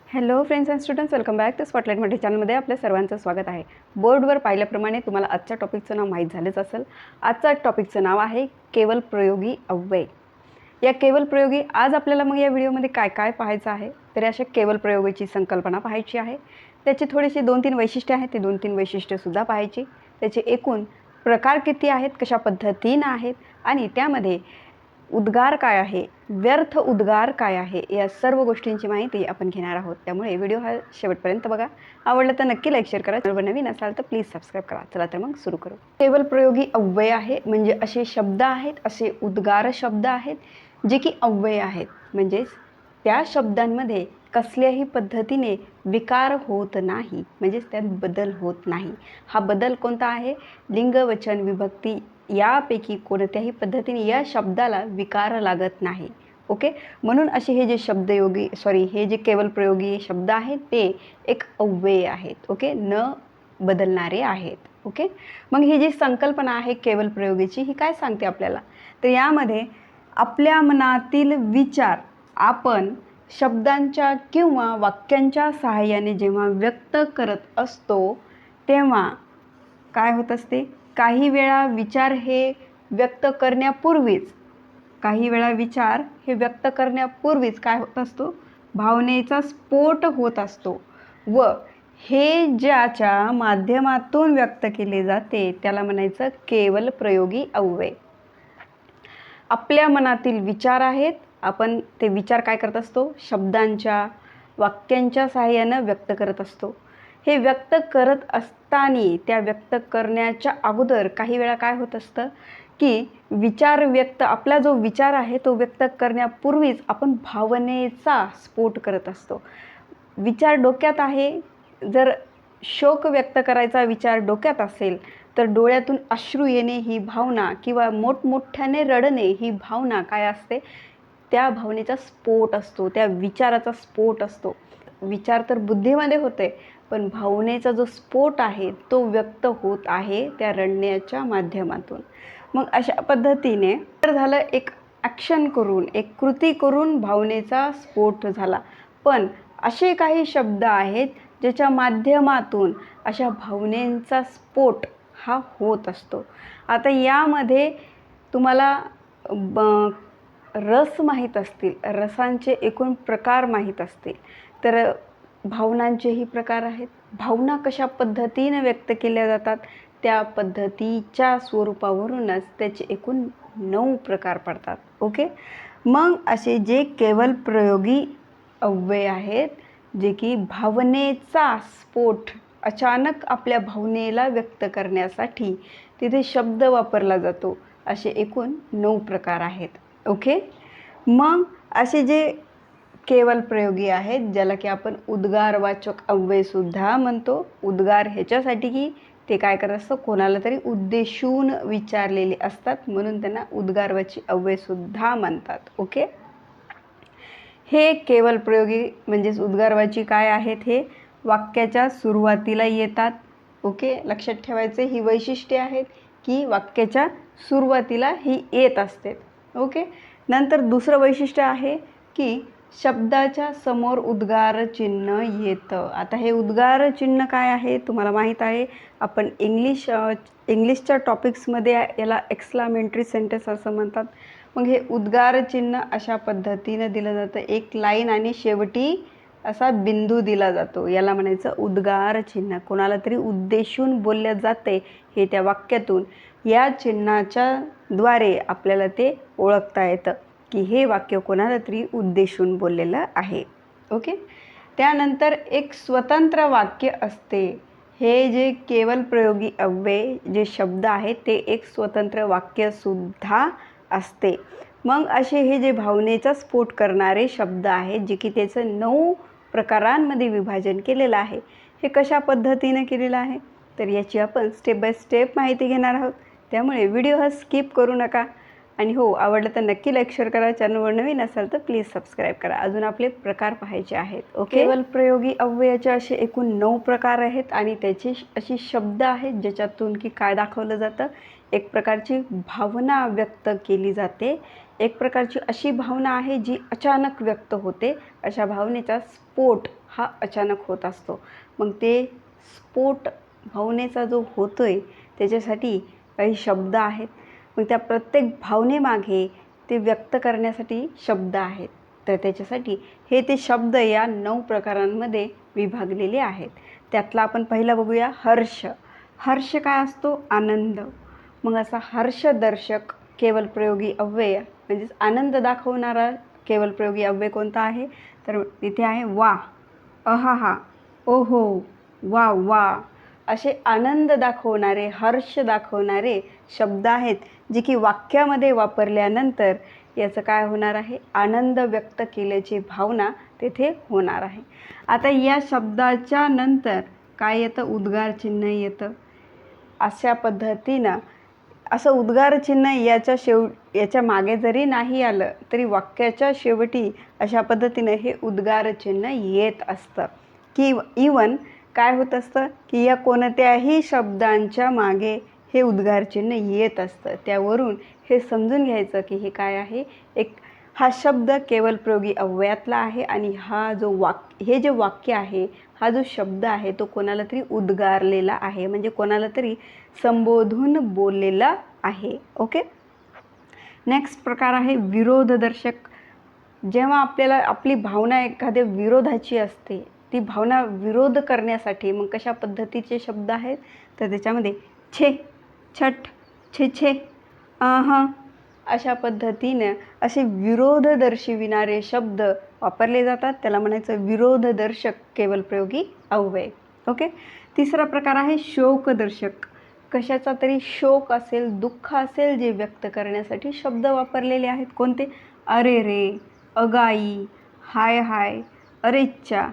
Hello friends and students, welcome back to spotlight Marathi चॅनलमध्ये आपल्या सर्वांचं स्वागत आहे. बोर्डवर पाहिल्याप्रमाणे तुम्हाला आजच्या टॉपिकचं नाव माहीत झालेच असेल. आजच्या टॉपिकचं नाव आहे केवल प्रयोगी अव्यय. या केवल प्रयोगी आज आपल्याला मग या व्हिडिओमध्ये काय काय पाहायचं आहे, तर अशा केवल प्रयोगाची संकल्पना पाहायची आहे. त्याची थोडीशी 2-3 वैशिष्ट्ये आहेत, ती 2-3 वैशिष्ट्यसुद्धा पाहायची. त्याचे एकूण प्रकार किती आहेत, कशा पद्धतीनं आहेत आणि त्यामध्ये उद्गार काय आहे, व्यर्थ उद्गार काय आहे, या सर्व गोष्टींची माहिती आपण घेणार आहोत. त्यामुळे व्हिडिओ हा शेवटपर्यंत बघा. आवडलं तर नक्की लाईक शेअर करा. चॅनलवर नवीन असाल तर प्लीज सबस्क्राईब करा. चला तर मग सुरू करू. केवल प्रयोगी अव्यय आहे म्हणजे असे शब्द आहेत, असे उद्गार शब्द आहेत जे की अव्यय आहेत. म्हणजेच त्या शब्दांमध्ये कसल्याही पद्धतीने विकार होत नाही, म्हणजेच त्यात बदल होत नाही. हा बदल कोणता आहे? लिंग, वचन, विभक्ती यापैकी कोणत्याही पद्धतीने या शब्दाला विकार लागत नाही. ओके, म्हणून असे हे जे शब्दयोगी हे जे केवल प्रयोगी शब्द आहेत ते एक अव्यय आहेत. ओके, न बदलणारे आहेत. ओके, मग ही जी संकल्पना आहे केवल प्रयोगीची, ही काय सांगते आपल्याला? तर यामध्ये आपल्या मनातील विचार आपण शब्दांच्या किंवा वाक्यांच्या सहाय्याने जेव्हा व्यक्त करत असतो तेव्हा काय होत असते? काही वेळा विचार हे व्यक्त करण्यापूर्वीच काय होत असतो? भावनेचा स्फोट होत असतो व हे ज्याच्या माध्यमातून व्यक्त केले जाते त्याला म्हणायचं केवल प्रयोगी अव्यय. आपल्या मनातील विचार आहेत, आपण ते विचार काय करत असतो? शब्दांच्या, वाक्यांच्या सहाय्यानं व्यक्त करत असतो. हे व्यक्त करत असताना त्या व्यक्त करण्याच्या अगोदर काही वेळा काय होत असतं की आपला जो विचार आहे तो व्यक्त करण्यापूर्वीच आपण भावनेचा स्फोट करत असतो. विचार डोक्यात आहे, जर शोक व्यक्त करायचा विचार डोक्यात असेल तर डोळ्यातून अश्रू येणे ही भावना किंवा मोठमोठ्याने रडणे ही भावना काय असते? त्या भावनेचा स्फोट असतो, त्या विचाराचा स्फोट असतो. विचार तर बुद्धीमध्ये होते, पण भावनेचा जो स्फोट आहे तो व्यक्त होत आहे त्या रडण्याच्या माध्यमातून. मग अशा पद्धतीने तर झालं, एक ॲक्शन करून, एक कृती करून भावनेचा स्फोट झाला. पण असे काही शब्द आहेत ज्याच्या माध्यमातून अशा भावनेचा स्फोट हा होत असतो. आता यामध्ये तुम्हाला रस माहीत असतील, रसांचे एकूण प्रकार माहीत असतील, तर भावनांचेही प्रकार आहेत. भावना कशा पद्धतीने व्यक्त केल्या जातात त्या पद्धतीच्या स्वरूपावरूनच त्याचे एकूण 9 प्रकार पडतात. ओके, मग असे जे केवल प्रयोगी अव्यय आहेत जे की भावनेचा स्फोट, अचानक आपल्या भावनेला व्यक्त करण्यासाठी तिथे शब्द वापरला जातो, असे एकूण 9 प्रकार आहेत. ओके, मग असे जे केवल प्रयोगी आहेत ज्याला की आपण उद्गारवाचक अव्ययसुद्धा म्हणतो. उद्गार ह्याच्यासाठी की ते काय करत असतं? कोणाला तरी उद्देशून विचारलेले असतात, म्हणून त्यांना उद्गारवाची अव्ययसुद्धा म्हणतात. ओके, हे केवल प्रयोगी म्हणजेच उद्गारवाची काय आहेत? हे वाक्याच्या सुरुवातीला येतात. ओके, लक्षात ठेवायचे ही वैशिष्ट्ये आहेत की वाक्याच्या सुरुवातीला ही येत असते. ओके, नंतर दुसरं वैशिष्ट्य आहे की शब्दाच्या समोर उद्गार चिन्ह येतं. आता हे उद्गार चिन्ह काय आहे तुम्हाला माहीत आहे. आपण इंग्लिशच्या टॉपिक्समध्ये याला एक्सक्लामेटरी सेंटेन्स असं म्हणतात. मग हे उद्गार चिन्ह अशा पद्धतीनं दिलं जातं, एक लाईन आणि शेवटी असा बिंदू दिला जातो, याला म्हणायचं उद्गार चिन्ह. कोणाला तरी उद्देशून बोलल्या जाते हे त्या वाक्यातून, या चिन्हाच्या द्वारे आपल्याला ते ओळखता येतं की हे वाक्य कोणाला तरी उद्देशून बोललेलं आहे. ओके, त्यानंतर एक स्वतंत्र वाक्य असते. हे जे केवल प्रयोगी अव्यय जे शब्द आहेत ते एक स्वतंत्र वाक्यसुद्धा असते. मग असे हे जे भावनेचा स्फोट करणारे शब्द आहेत जे की त्याचं 9 प्रकारांमध्ये विभाजन केलेलं आहे, हे कशा पद्धतीने केलेलं आहे तर याची आपण स्टेप बाय स्टेप माहिती घेणार आहोत. त्यामुळे व्हिडिओ हा स्किप करू नका. आणि हो, आवडलं तर नक्की लाईक शेअर करा. चॅनलवर नवीन असाल तर प्लीज सबस्क्राईब करा. अजून आपले प्रकार पाहायचे आहेत. ओके, केवल प्रयोगी अव्ययाचे असे एकूण 9 प्रकार आहेत आणि त्याचे अशी शब्द आहेत ज्याच्यातून की काय दाखवलं जातं? एक प्रकारची भावना व्यक्त केली जाते. एक प्रकारची अशी भावना आहे जी अचानक व्यक्त होते. अशा भावनेचा स्फोट हा अचानक होत असतो. मग ते स्फोट भावनेचा जो होतोय त्याच्यासाठी काही शब्द आहेत. मग त्या प्रत्येक भावनेमागे ते व्यक्त करण्यासाठी शब्द आहेत. तर त्याच्यासाठी हे ते शब्द या 9 प्रकारांमध्ये विभागलेले आहेत. त्यातला आपण पहिला बघूया हर्ष. हर्ष काय असतो? आनंद. मग असा हर्षदर्शक केवलप्रयोगी अव्यय म्हणजेच आनंद दाखवणारा केवलप्रयोगी अव्यय कोणता आहे? तर तिथे आहे वा, अहाहा, ओहो, वा वा असे आनंद दाखवणारे, हर्ष दाखवणारे शब्द आहेत, जे की वाक्यामध्ये वापरल्यानंतर याचं काय होणार आहे? आनंद व्यक्त केल्याची भावना तेथे होणार आहे. आता या शब्दाच्या नंतर काय येतं? उद्गार चिन्ह येतं. अशा पद्धतीनं असं उद्गार चिन्ह याच्या मागे जरी नाही आलं तरी वाक्याच्या शेवटी अशा पद्धतीनं हे उद्गार चिन्ह येत असतं. की इवन काय होत असतं की या कोणत्याही शब्दांच्या मागे हे उद्गार चिन्ह येत असतं. त्यावरून हे समजून घ्यायचं की हे काय आहे? हा शब्द केवलप्रयोगी अव्ययातला आहे आणि हे जे वाक्य आहे, हा जो शब्द आहे तो कोणाला तरी उद्गारलेला आहे, म्हणजे कोणाला तरी संबोधून बोललेला आहे. ओके. नेक्स्ट प्रकार आहे विरोधदर्शक. जेव्हा आपल्याला आपली भावना एखाद्या विरोधाची असते, ती भावना विरोध करण्यासाठी मग कशा पद्धतीचे शब्द आहेत? तर त्याच्यामध्ये छे, छट, छे छे, अशा पद्धतीनं असे विरोध दर्शविणारे शब्द वापरले जातात. त्याला म्हणायचं विरोधदर्शक केवलप्रयोगी अव्यय. ओके. तिसरा प्रकार आहे शोकदर्शक. कशाचा तरी शोक असेल, दुःख असेल, जे व्यक्त करण्यासाठी शब्द वापरलेले आहेत. कोणते? अरे रे, अगाई, हाय हाय, अरेच्चा,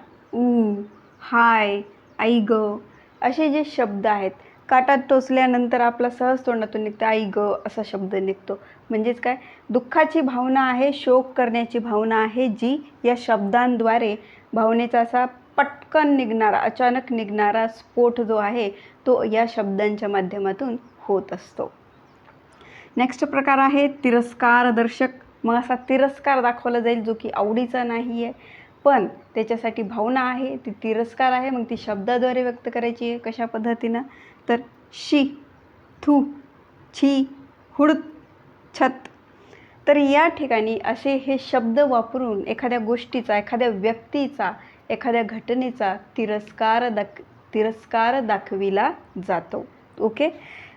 हाय, आई ग असे जे शब्द आहेत. काटात टोचल्यानंतर आपला सहज तोंडातून निघतं आई ग असा शब्द निघतो. म्हणजेच काय? दुःखाची भावना आहे, शोक करण्याची भावना आहे, जी या शब्दांद्वारे भावनेचा असा पटकन निघणारा, अचानक निघणारा स्फोट जो आहे तो या शब्दांच्या माध्यमातून होत असतो. नेक्स्ट प्रकार आहे तिरस्कारदर्शक. मग असा तिरस्कार दाखवला जाईल जो की आवडीचा नाही आहे, पण त्याच्यासाठी भावना आहे, ती तिरस्कार आहे. मग ती शब्दाद्वारे व्यक्त करायची आहे. कशा पद्धतीनं? तर शी, थू, छी, हुड, छत. तर या ठिकाणी असे हे शब्द वापरून एखाद्या गोष्टीचा, एखाद्या व्यक्तीचा, एखाद्या घटनेचा तिरस्कार दाखविला जातो. ओके.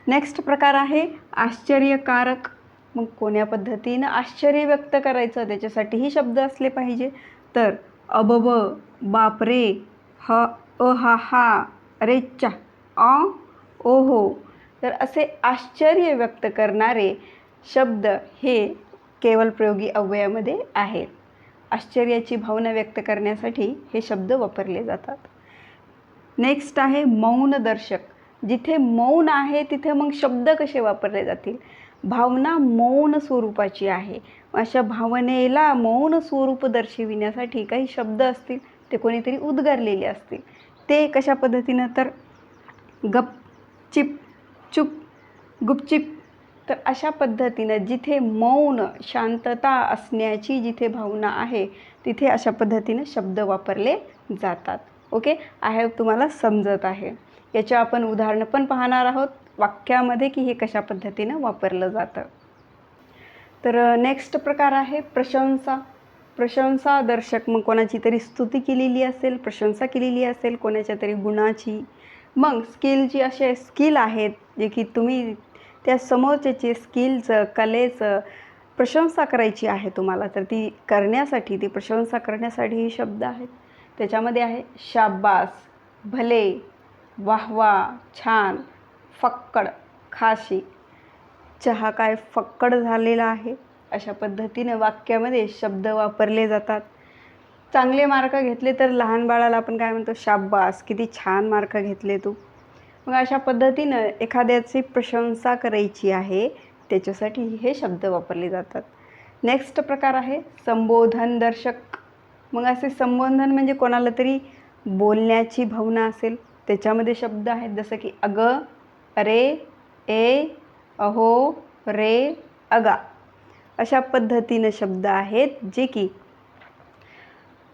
नेक्स्ट प्रकार आहे आश्चर्यकारक. मग कोण्या पद्धतीनं आश्चर्य व्यक्त करायचं त्याच्यासाठीही शब्द असले पाहिजे. तर अबब, बापरे, अहाहा, अरेच्चा, ओहो. तर असे आश्चर्य व्यक्त करणारे शब्द हे केवलप्रयोगी अव्ययामध्ये आहेत. आश्चर्याची भावना व्यक्त करण्यासाठी हे शब्द वापरले जातात. नेक्स्ट आहे मौनदर्शक. जिथे मौन आहे तिथे मग शब्द कसे वापरले जातील? भावना मौन स्वरूपाची आहे. अशा भावनेला मौन स्वरूप दर्शविण्यासाठी काही शब्द असतील, ते कोणीतरी उद्गारलेले असतील. ते कशा पद्धतीनं? तर गप, चिप, चुप, गुपचिप. तर अशा पद्धतीनं जिथे मौन, शांतता असण्याची जिथे भावना आहे तिथे अशा पद्धतीनं शब्द वापरले जातात. ओके. आय होप तुम्हाला समजत आहे. याच्या आपण उदाहरणं पण पाहणार आहोत वाक्यामध्ये की हे कशा पद्धतीनं वापरलं जातं. तर नेक्स्ट प्रकार आहे प्रशंसा. प्रशंसादर्शक. मग कोणाची तरी स्तुती केलेली असेल, प्रशंसा केलेली असेल कोणाच्या तरी गुणाची, मग स्किलची असे स्किल आहेत जे की तुम्ही त्या समोरच्याचे स्किलचं, कलेचं प्रशंसा करायची आहे तुम्हाला, तर ती करण्यासाठी, ती प्रशंसा करण्यासाठी हे शब्द आहेत. त्याच्यामध्ये आहे शाबास, भले, वाहवा, छान, फक्कड, खाशी. चहा काय फक्कड झालेला आहे. अशा पद्धतीनं वाक्यामध्ये शब्द वापरले जातात. चांगले मार्क घेतले तर लहान बाळाला आपण काय म्हणतो? शाबास, किती छान मार्क घेतले तू. मग अशा पद्धतीनं एखाद्याची प्रशंसा करायची आहे त्याच्यासाठी हे शब्द वापरले जातात. नेक्स्ट प्रकार आहे संबोधनदर्शक. मग असे संबोधन म्हणजे कोणाला तरी बोलण्याची भावना असेल त्याच्यामध्ये शब्द आहेत, जसं की अगं, अरे, ए, अहो, रे, अगा. अशा पद्धतीनं शब्द आहेत जे की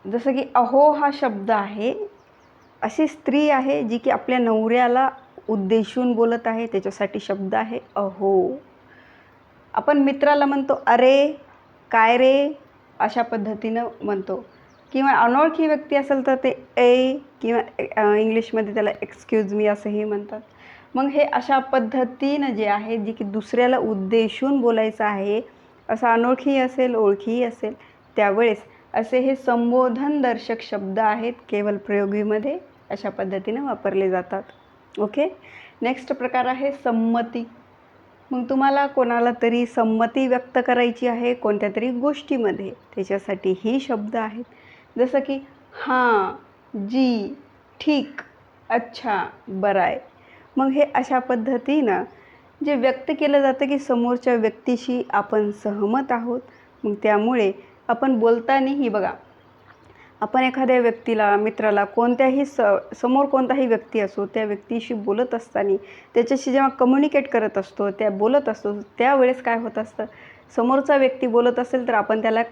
जसं की अहो हा शब्द आहे, अशी स्त्री आहे जी की आपल्या नवऱ्याला उद्देशून बोलत आहे, त्याच्यासाठी शब्द आहे अहो. आपण मित्राला म्हणतो अरे, काय रे, अशा पद्धतीनं म्हणतो. किंवा अनोळखी व्यक्ती असेल तर ते ए किंवा इंग्लिशमध्ये त्याला एक्सक्यूज मी असंही म्हणतात. मग हे अशा पद्धतीनं जे आहे जी की दुसऱ्याला उद्देशून बोलायचं आहे, असं अनोळखी असेल ओळखीही असेल त्यावेळेस असे हे संबोधनदर्शक शब्द आहेत केवल प्रयोगीमध्ये अशा पद्धतीनं वापरले जातात. ओके. नेक्स्ट प्रकार आहे संमती. मग तुम्हाला कोणाला तरी संमती व्यक्त करायची आहे कोणत्या तरी गोष्टीमध्ये, त्याच्यासाठी ही शब्द आहेत. जसं की हां, जी, ठीक, अच्छा, बरं आहे. मग हे अशा पद्धतीनं जे व्यक्त केलं जातं की समोरच्या व्यक्तीशी आपण सहमत आहोत. मग त्यामुळे आपण बोलतानाही बघा, आपण एखाद्या व्यक्तीला, मित्राला, कोणत्याही समोर कोणताही व्यक्ती असो, त्या व्यक्तीशी बोलत असताना त्याच्याशी जेव्हा कम्युनिकेट करत असतो, बोलत असतो, त्यावेळेस काय होत असतं, समोरचा व्यक्ती बोलत असेल तर आपण त्याला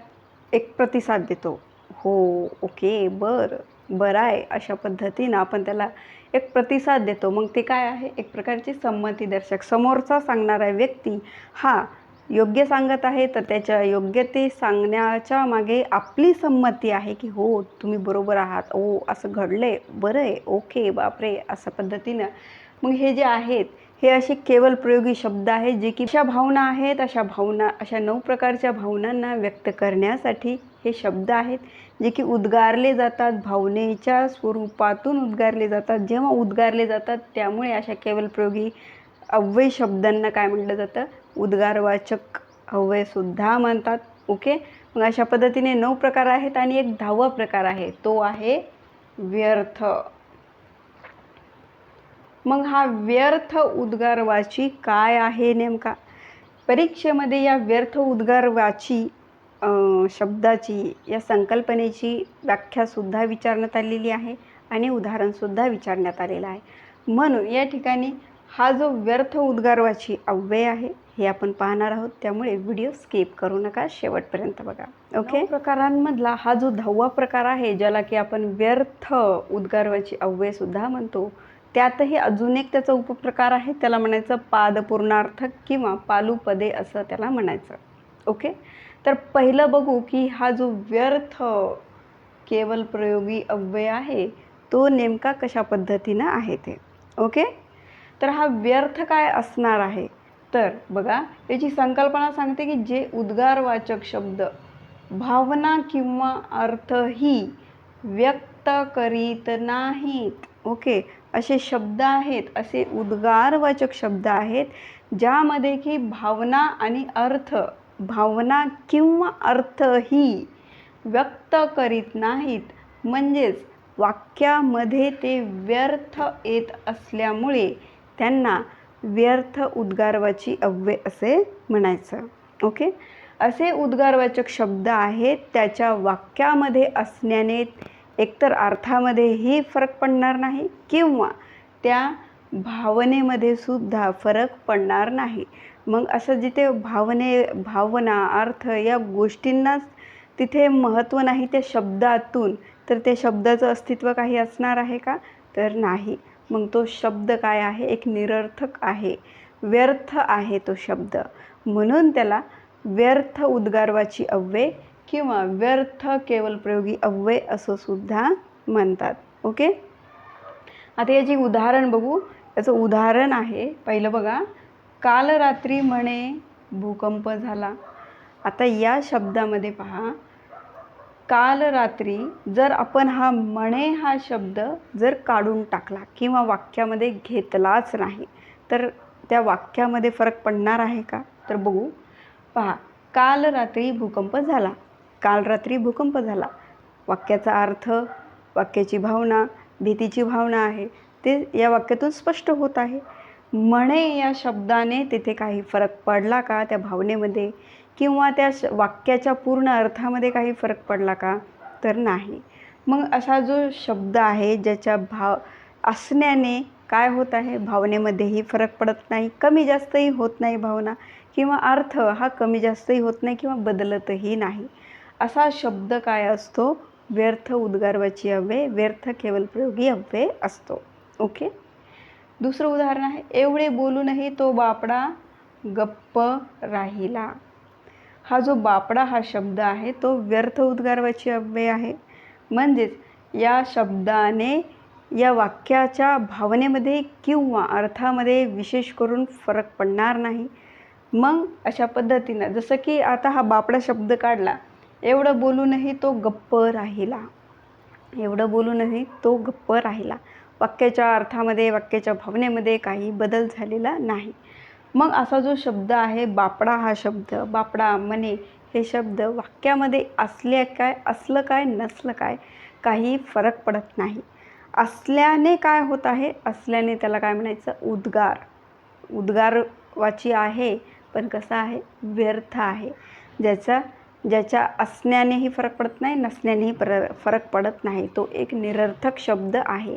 एक प्रतिसाद देतो. हो, ओके, बरं आहे, अशा पद्धतीनं आपण त्याला एक प्रतिसाद देतो. मग ते काय आहे, एक प्रकारची संमतीदर्शक. समोरचा सांगणारा व्यक्ती हा योग्य सांगत आहे तर त्याच्या योग्यते सांगण्याच्या मागे आपली संमती आहे की हो, तुम्ही बरोबर आहात, ओ असं घडलंय, बरं आहे, ओके, बापरे, अशा पद्धतीनं. मग हे जे आहेत हे असे केवल प्रयोगी शब्द आहेत जे की अशा भावना आहेत, अशा 9 प्रकारच्या भावनांना व्यक्त करण्यासाठी हे शब्द आहेत जे की उद्गारले जातात, भावनेच्या स्वरूपातून उद्गारले जातात. जेव्हा उद्गारले जातात त्यामुळे अशा केवल प्रयोगी अव्यय शब्दांना काय म्हटलं जातं, उद्गारवाचक अव्ययसुद्धा म्हणतात. ओके. मग अशा पद्धतीने 9 प्रकार आहेत आणि एक 10वा प्रकार आहे, तो आहे व्यर्थ. मग हा व्यर्थ उद्गारवाची काय आहे नेमका? परीक्षेमध्ये या व्यर्थ उद्गारवाची शब्दाची, या संकल्पनेची व्याख्यासुद्धा विचारण्यात आलेली आहे आणि उदाहरणसुद्धा विचारण्यात आलेलं आहे. म्हणून या ठिकाणी हा जो व्यर्थ उद्गारवाची अव्यय आहे हे आपण पाहणार आहोत, त्यामुळे व्हिडिओ स्किप करू नका, शेवटपर्यंत बघा. ओके. प्रकारांमधला हा जो 10वा प्रकार आहे ज्याला की आपण व्यर्थ उद्गारवाची अव्ययसुद्धा म्हणतो, त्यातही अजून एक त्याचा उपप्रकार आहे, त्याला म्हणायचं पादपूर्णार्थक किंवा पालुपदे असं त्याला म्हणायचं. ओके. तर पहिलं बघू की हा जो व्यर्थ केवल प्रयोगी अव्यय आहे तो नेमका कशा पद्धतीनं आहे ते. ओके. तर हा व्यर्थ काय असणार आहे, तर बघा याची संकल्पना सांगते की जे उद्गारवाचक शब्द भावना किंवा अर्थही व्यक्त करीत नाहीत. ओके. असे शब्द आहेत, असे उद्गारवाचक शब्द आहेत ज्यामध्ये की भावना किंवा अर्थही व्यक्त करीत नाहीत. म्हणजेच वाक्यामध्ये ते व्यर्थ येत असल्यामुळे त्यांना व्यर्थ उद्गारवाची अव्यय असे म्हणायचं. ओके. असे उद्गारवाचक शब्द आहेत त्याच्या वाक्यामध्ये असण्याने एकतर अर्थामध्येही फरक पडणार नाही किंवा त्या भावनेमध्ये सुद्धा फरक पडणार नाही. मग असं जिथे भावना, अर्थ या गोष्टींनाच तिथे महत्त्व नाही त्या शब्दातून, तर त्या शब्दाचं अस्तित्व काही असणार आहे का, तर नाही. मग तो शब्द काय आहे, एक निरर्थक आहे, व्यर्थ आहे तो शब्द. म्हणून त्याला व्यर्थ उद्गारवाची अव्यय किंवा व्यर्थ केवल प्रयोगी अव्यय असं सुद्धा म्हणतात. ओके. आता याची उदाहरण बघू. याचं उदाहरण आहे, पहिलं बघा, काल रात्री म्हणे भूकंप झाला. आता या शब्दामध्ये पहा, काल रात्री जर आपण हा म्हणे हा शब्द जर काढून टाकला किंवा वाक्यामध्ये घेतलाच नाही तर त्या वाक्यामध्ये फरक पडणार आहे का, तर बघू. पहा, काल रात्री भूकंप झाला. काल रात्री भूकंप झाला. वाक्याचा अर्थ, वाक्याची भावना, भीतीची भावना आहे ते या वाक्यातून स्पष्ट होत आहे. म्हणे या शब्दाने तिथे काही फरक पडला का त्या भावनेमध्ये किंवा त्या वाक्याच्या पूर्ण अर्थामध्ये काही फरक पडला का, तर नाही. मग असा जो शब्द आहे ज्याच्या असण्याने काय होत आहे, भावनेमध्येही फरक पडत नाही, कमी जास्तही होत नाही भावना, किंवा अर्थ हा कमी जास्तही होत नाही किंवा बदलतही नाही, असा शब्द काय असतो, व्यर्थ उद्गारवाची अव्यय, व्यर्थ केवलप्रयोगी अव्यय असतो. ओके. दुसरं उदाहरण आहे, एवढे बोलूनही तो बापडा गप्प राहिला. हा जो बापडा हा शब्द आहे तो व्यर्थ उद्गारवाची अव्यय आहे. म्हणजेच या शब्दाने या वाक्याच्या भावनेमध्ये किंवा अर्थामध्ये विशेष करून फरक पडणार नाही. मग अशा पद्धतीनं जसं की आता हा बापडा शब्द काढला, एवढं बोलूनही तो गप्प राहिला. एवढं बोलूनही तो गप्प राहिला. वाक्याच्या अर्थामध्ये, वाक्याच्या भावनेमध्ये काही बदल झालेला नाही. मग असा जो शब्द आहे बापडा, हा शब्द बापडा, म्हणे हे शब्द वाक्यामध्ये असलं काय नसलं काय काही फरक पडत नाही. असल्याने काय होत आहे, असल्याने त्याला काय म्हणायचं, उद्गारवाची आहे, पण कसा आहे, व्यर्थ आहे. ज्याच्या असण्यानेही फरक पडत नाही, नसण्यानेही फरक पडत नाही. तो एक निरर्थक शब्द आहे.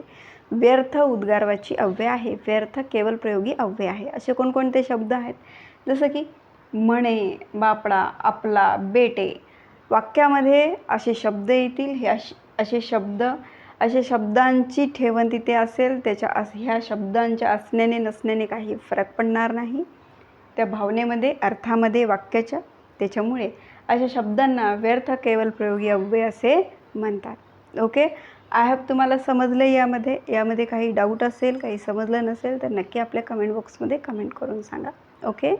व्यर्थ उद्गारवाची अव्यय आहे, व्यर्थ केवल प्रयोगी अव्यय आहे. असे कोणकोणते शब्द आहेत, जसं की म्हणे, बापडा, आपला, बेटे. वाक्यामध्ये असे शब्द येतील. हे असे शब्दांची ठेवण तिथे असेल. ह्या शब्दांच्या असण्याने नसण्याने काही फरक पडणार नाही त्या भावनेमध्ये, अर्थामध्ये, वाक्याच्या. त्याच्यामुळे अशा शब्दांना व्यर्थ केवल प्रयोगी अव्यय असे म्हणतात. ओके. आय होप तुम्हाला समजलं. यामध्ये काही डाऊट असेल, काही समजलं नसेल तर नक्की आपल्या कमेंट बॉक्समध्ये कमेंट करून सांगा. ओके.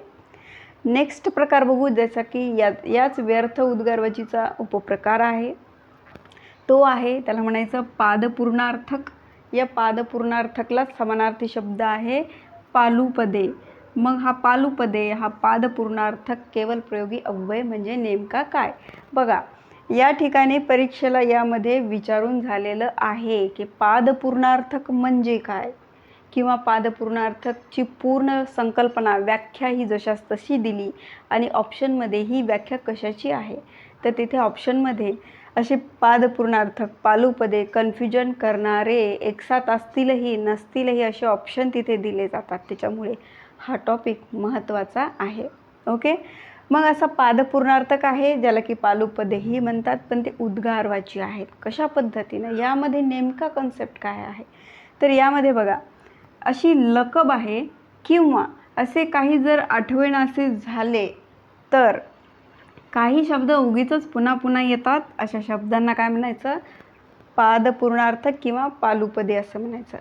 नेक्स्ट प्रकार बघू, जसा की याच व्यर्थ उद्गारवाचीचा उपप्रकार आहे. तो आहे, त्याला म्हणायचं पादपूर्णार्थक. या पादपूर्णार्थकलाच समानार्थी शब्द आहे पालुपदे. मग हा पालुपदे, हा पादपूर्णार्थक केवल प्रयोगी अव्यय म्हणजे नेमका काय? बघा, या ठिकाणी परीक्षेला यामध्ये विचारून झालेलं आहे की पादपूर्णार्थक म्हणजे काय, किंवा पादपूर्णार्थकची पूर्ण संकल्पना, व्याख्या ही जशास तशी दिली आणि ऑप्शनमध्ये ही व्याख्या कशाची आहे. तर तिथे ऑप्शनमध्ये असे पादपूर्णार्थक, पालुपदे, कन्फ्युजन करणारे एकसाथ असतीलही नसतीलही असे ऑप्शन तिथे दिले जातात. त्याच्यामुळे हा टॉपिक महत्त्वाचा आहे. ओके. मग असा पादपूर्णार्थक आहे ज्याला की पालुपदेही म्हणतात, पण ते उद्गारवाची आहेत. कशा पद्धतीनं, यामध्ये नेमका कन्सेप्ट काय आहे, तर यामध्ये बघा, अशी लकब आहे किंवा असे काही जर आठवणासे झाले तर काही शब्द उगीचच पुन्हा पुन्हा येतात, अशा शब्दांना काय म्हणायचं, पादपूर्णार्थक किंवा पालुपदे असं म्हणायचं.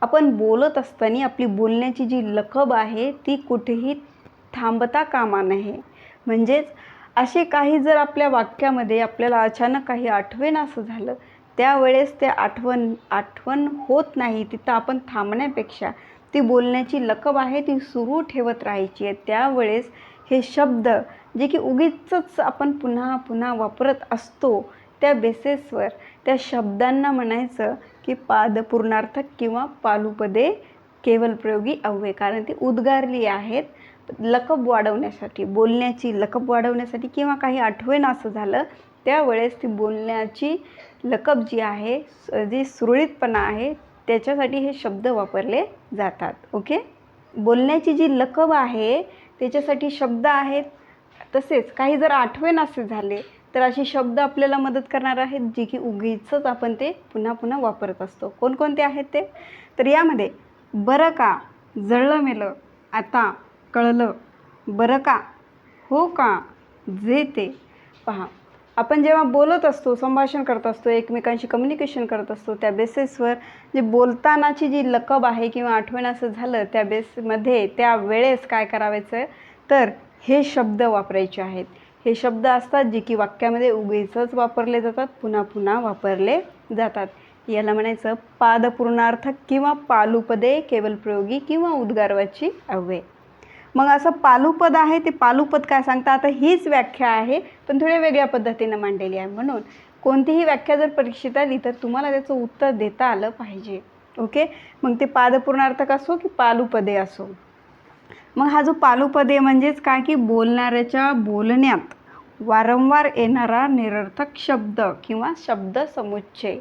आपण बोलत असताना आपली बोलण्याची जी लकब आहे ती कुठेही थांबता कामा नये. म्हणजेच असे काही जर आपल्या वाक्यामध्ये आपल्याला अचानक काही आठवेनासं झालं, त्यावेळेस ते आठवण होत नाही, तिथं आपण थांबण्यापेक्षा ती बोलण्याची लकब आहे ती सुरू ठेवत राहायची आहे. त्यावेळेस हे शब्द जे की उगीचच आपण पुन्हा पुन्हा वापरत असतो, त्या बेसिसवर त्या शब्दांना म्हणायचं की पादपूर्णार्थक किंवा पालुपदे केवल प्रयोगी अव्यय. कारण ती उद्गारली आहेत लकब वाढवण्यासाठी, बोलण्याची लकब वाढवण्यासाठी, किंवा काही आठवेनासं झालं त्यावेळेस ती बोलण्याची लकब जी आहे, जी सुरळीतपणा आहे, त्याच्यासाठी हे शब्द वापरले जातात. ओके. बोलण्याची जी लकब आहे त्याच्यासाठी शब्द आहेत. तसेच काही जर आठवेनासे झाले तर असे शब्द आपल्याला मदत करणार आहेत जे की उगीचच आपण ते पुन्हा पुन्हा वापरत असतो. कोणकोणते आहेत ते, तर यामध्ये बरं का, जळलं मेलं, आता कळलं, बरं का, हो का, जे ते. पहा, आपण जेव्हा बोलत असतो, संभाषण करत असतो, एकमेकांशी कम्युनिकेशन करत असतो, त्या बेसिसवर जे बोलतानाची जी लकब आहे किंवा आठवणाचं झालं त्या बेसमध्ये त्या वेळेस काय करायचं, तर हे शब्द वापरायचे आहेत. हे शब्द असतात जे की वाक्यामध्ये उगीचच वापरले जातात, पुन्हा पुन्हा वापरले जातात. याला म्हणायचं पादपूर्णार्थक किंवा पालुपदे केवल प्रयोगी किंवा उद्गारवाची अव्यय. मग असं पालुपद आहे, ते पालुपद काय सांगतं, आता हीच व्याख्या आहे पण थोड्या वेगळ्या पद्धतीनं मांडलेली आहे. म्हणून कोणतीही व्याख्या जर परीक्षेत आली तर तुम्हाला त्याचं उत्तर देता आलं पाहिजे. ओके. मग ते पादपूर्णार्थक असो की पालुपदे असो. मग हा जो पालुपदे म्हणजेच काय की बोलणाऱ्याच्या बोलण्यात वारंवार येणारा निरर्थक शब्द किंवा शब्द समुच्चय.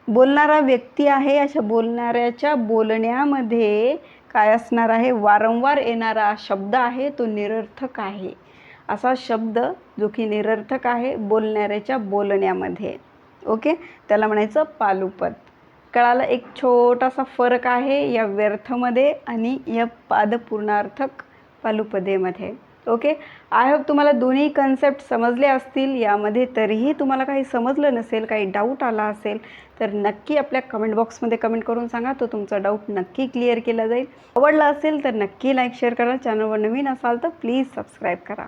बोलणारा व्यक्ती आहे, अशा बोलणाऱ्याच्या बोलण्यामध्ये काय असणार आहे, वारंवार येणारा शब्द आहे तो निरर्थक आहे. असा शब्द जो की निरर्थक आहे बोलणाऱ्याच्या बोलण्यामध्ये. ओके, त्याला म्हणायचं पालुपद. कळालं, एक छोटासा फरक आहे या व्यर्थमध्ये आणि या पादपूर्णार्थक पालुपदेमध्ये. ओके, आय होप तुम्हाला दोन्ही कन्सेप्ट समजले असतील यामध्ये. तरीही तुम्हाला काही समजलं नसेल, काही डाऊट आला असेल तर नक्की आपल्या कमेंट बॉक्समध्ये कमेंट करून सांगा, तो तुमचा डाऊट नक्की क्लिअर केला जाईल. आवडला असेल तर नक्की लाईक शेअर करा. चॅनलवर नवीन असाल तर प्लीज सबस्क्राईब करा.